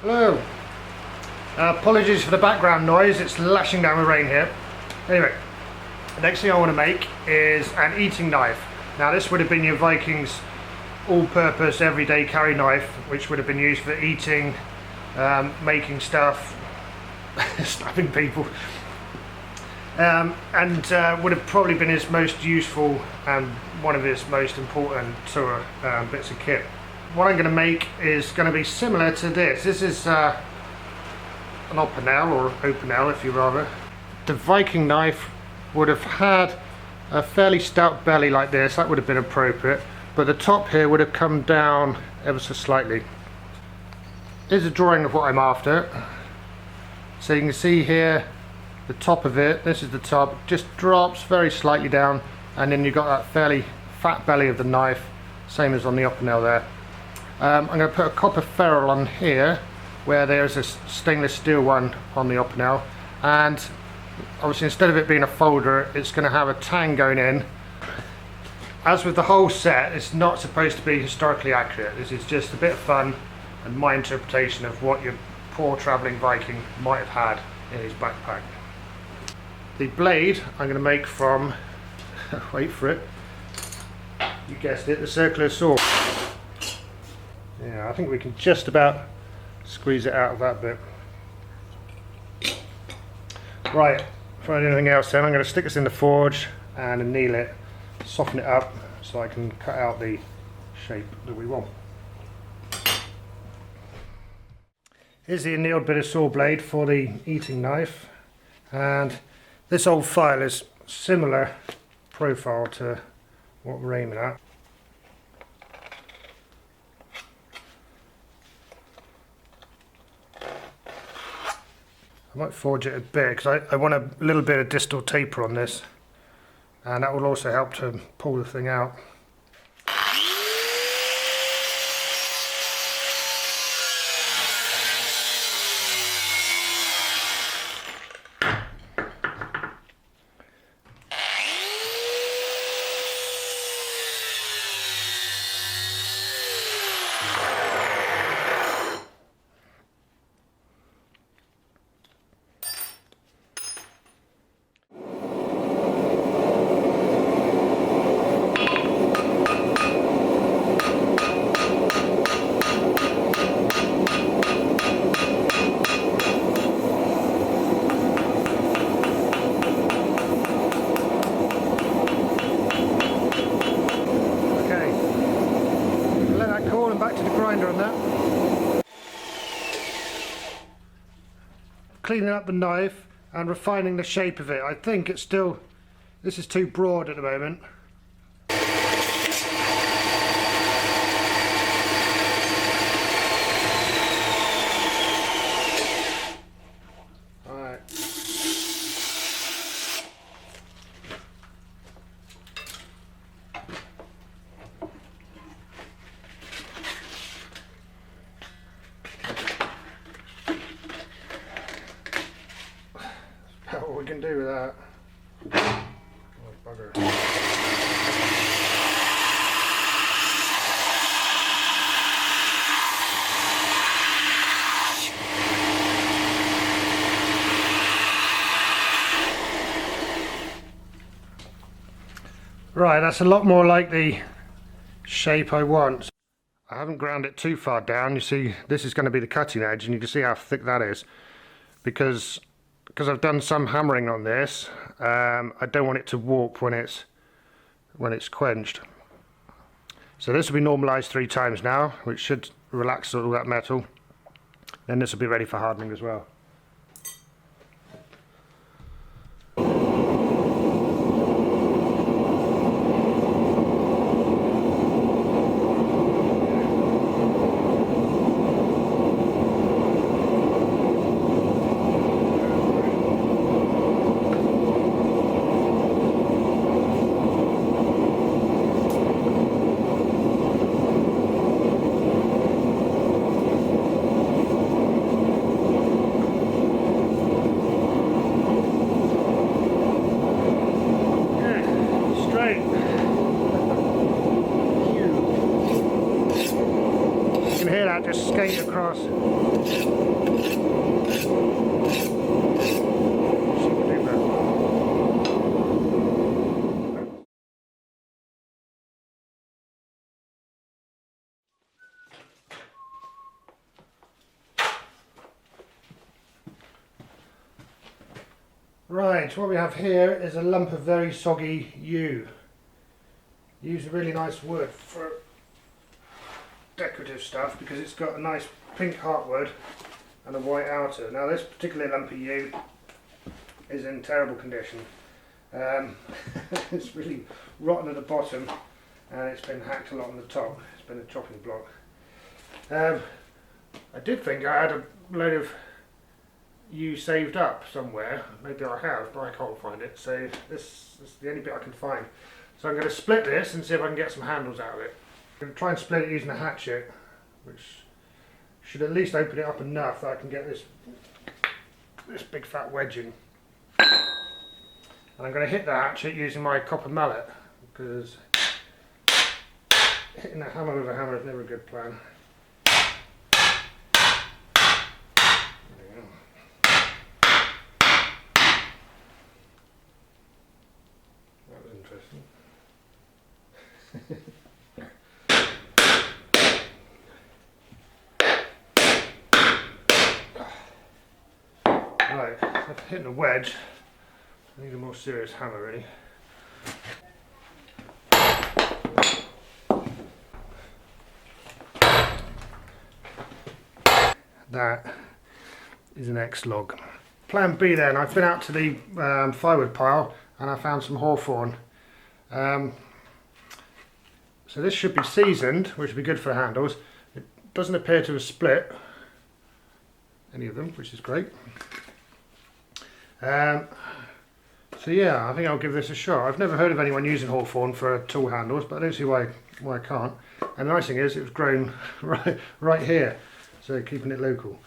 Hello. Apologies for the background noise, it's lashing down with rain here. Anyway, the next thing I want to make is an eating knife. Now this would have been your Viking's all-purpose everyday carry knife, which would have been used for eating, making stuff, stabbing people, and would have probably been his most useful and one of his most important sort of bits of kit. What I'm going to make is going to be similar to this. This is an opinel, or openel if you rather. The Viking knife would have had a fairly stout belly like this, that would have been appropriate, but the top here would have come down ever so slightly. Here's a drawing of what I'm after. So you can see here the top of it, this is the top, just drops very slightly down, and then you've got that fairly fat belly of the knife, same as on the opinel there. I'm going to put a copper ferrule on here where there's a stainless steel one on the opinel, and obviously instead of it being a folder it's going to have a tang going in. As with the whole set, it's not supposed to be historically accurate. This is just a bit of fun and my interpretation of what your poor travelling Viking might have had in his backpack. The blade I'm going to make from, wait for it, you guessed it, the circular saw. Yeah, I think we can just about squeeze it out of that bit. Right, before I do anything else then, I'm going to stick this in the forge and anneal it, soften it up so I can cut out the shape that we want. Here's the annealed bit of saw blade for the eating knife, and this old file is similar profile to what we're aiming at. I might forge it a bit because I want a little bit of distal taper on this, and that will also help to pull the thing out. On that. Cleaning up the knife and refining the shape of it. I think it's still, this is too broad at the moment. Alright. What we can do with that. Oh, bugger. Right, that's a lot more like the shape I want. I haven't ground it too far down. You see, this is going to be the cutting edge, and you can see how thick that is, because I've done some hammering on this. I don't want it to warp when it's quenched. So this will be normalised 3 times now, which should relax all that metal. Then this will be ready for hardening as well. hear that just skate across. Right, what we have here is a lump of very soggy yew. Use a really nice wood for decorative stuff because it's got a nice pink heartwood and a white outer. Now this particular lump of yew is in terrible condition. It's really rotten at the bottom and it's been hacked a lot on the top. It's been a chopping block. I did think I had a load of yew saved up somewhere. Maybe I have, but I can't find it. So this is the only bit I can find. So I'm going to split this and see if I can get some handles out of it. I'm going to try and split it using a hatchet, which should at least open it up enough that I can get this big fat wedge in. And I'm going to hit the hatchet using my copper mallet, because hitting a hammer with a hammer is never a good plan. That was interesting. Right, I've hit the wedge. I need a more serious hammer really. That is an X-log. Plan B then, I've been out to the firewood pile and I found some hawthorn. So this should be seasoned, which would be good for the handles. It doesn't appear to have split, any of them, which is great. So yeah, I think I'll give this a shot. I've never heard of anyone using hawthorn for tool handles, but I don't see why I can't. And the nice thing is it was grown right here, so keeping it local.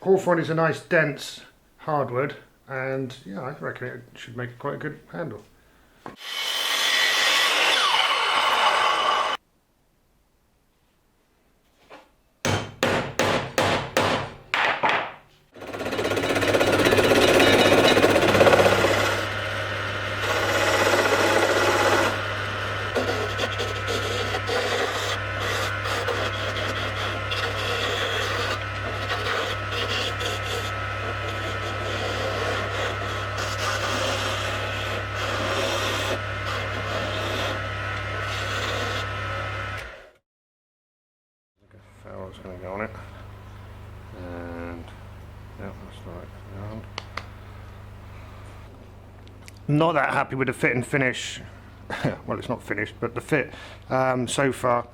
Hawthorn is a nice dense hardwood, and yeah, I reckon it should make quite a good handle. Ferrule's going to go on it, and yeah, that's the right round. Not that happy with the fit and finish. Well, it's not finished, but the fit so far.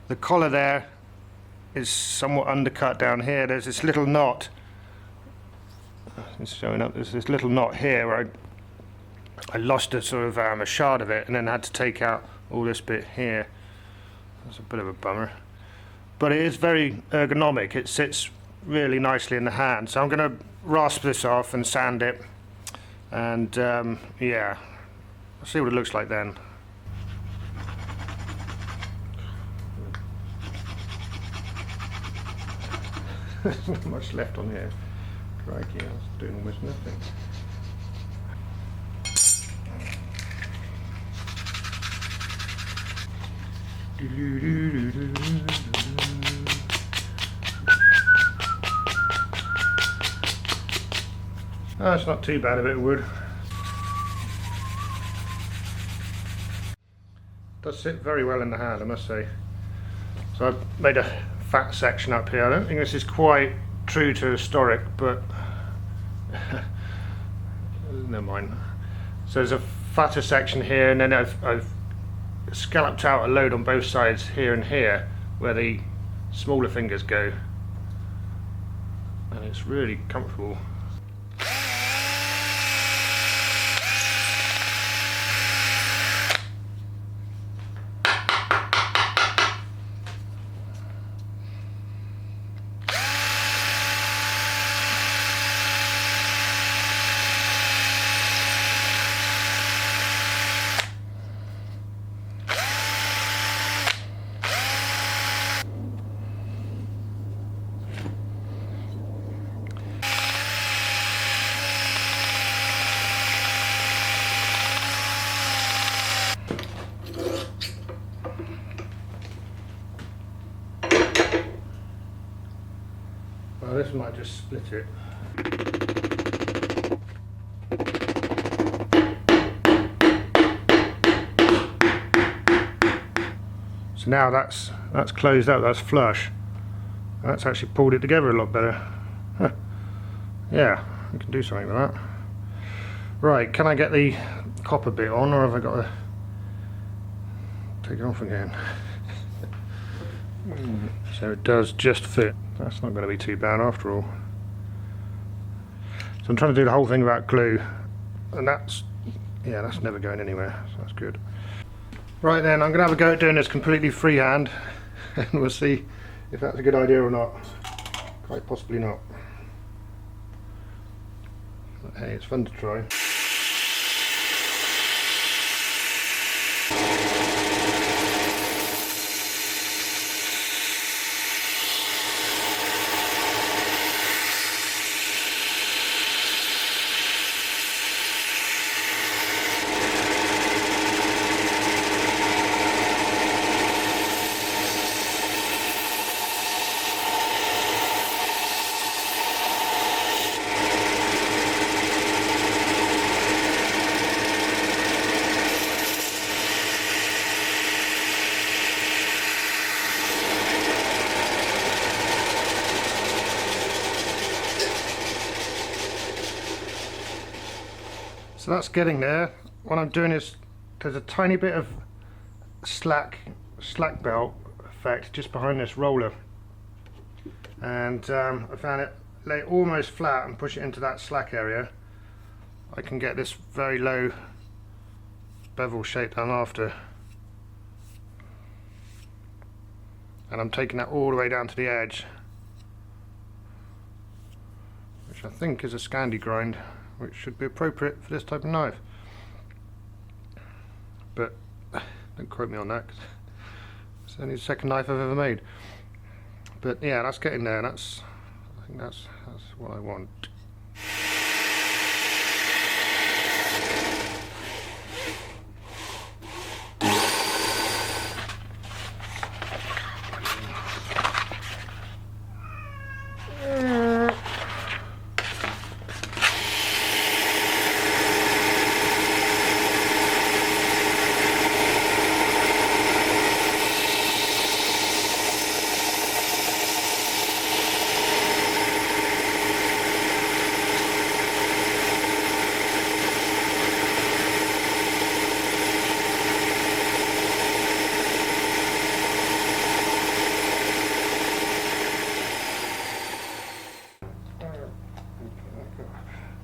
The collar there is somewhat undercut down here. There's this little knot. It's showing up. There's this little knot here where I lost a sort of a shard of it, and then had to take out all this bit here. That's a bit of a bummer. But it is very ergonomic. It sits really nicely in the hand. So I'm going to rasp this off and sand it, and yeah, I'll see what it looks like then. There's not much left on here. Crikey, I was doing almost nothing. Oh, it's not too bad a bit of wood. Does sit very well in the hand, I must say. So I've made a fat section up here. I don't think this is quite true to historic, but never mind. So there's a fatter section here, and then I've scalloped out a load on both sides here and here where the smaller fingers go, and it's really comfortable. Oh, this might just split it. So now that's closed out, that's flush. That's actually pulled it together a lot better. Huh. Yeah, we can do something with that. Right, can I get the copper bit on, or have I got to take it off again? So it does just fit. That's not going to be too bad after all. So I'm trying to do the whole thing without glue, and that's never going anywhere, so that's good. Right then, I'm going to have a go at doing this completely freehand, and we'll see if that's a good idea or not. Quite possibly not. But hey, it's fun to try. So that's getting there. What I'm doing is there's a tiny bit of slack belt effect just behind this roller, and I found it lay it almost flat and push it into that slack area. I can get this very low bevel shape down after, and I'm taking that all the way down to the edge, which I think is a Scandi grind, which should be appropriate for this type of knife. But don't quote me on that, 'cause it's only the second knife I've ever made. But yeah, that's getting there. I think that's what I want.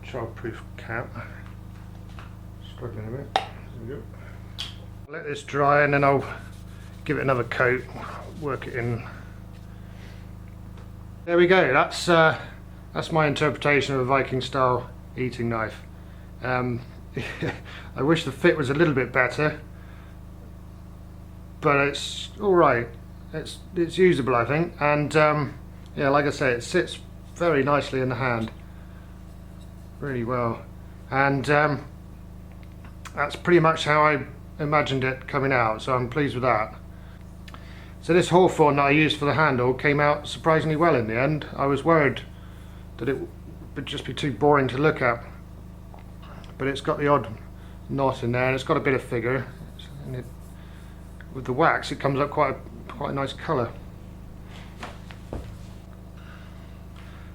Childproof cap. Struggling a bit. There we go. Let this dry and then I'll give it another coat, work it in. There we go. That's my interpretation of a Viking style eating knife. I wish the fit was a little bit better, but it's all right. It's usable, I think, and yeah, like I say, it sits very nicely in the hand. Really well, and that's pretty much how I imagined it coming out, so I'm pleased with that. So this hawthorn that I used for the handle came out surprisingly well in the end. I was worried that it would just be too boring to look at, but it's got the odd knot in there, and it's got a bit of figure, and with the wax it comes up quite a nice colour.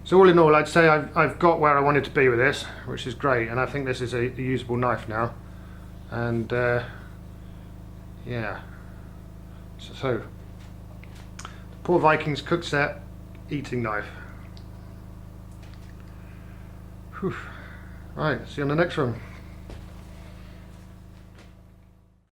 So all in all, I'd say I've got where I wanted to be with this, which is great, and I think this is a usable knife now. And yeah, so the poor Vikings cook set eating knife. Whew. Right, see you on the next one.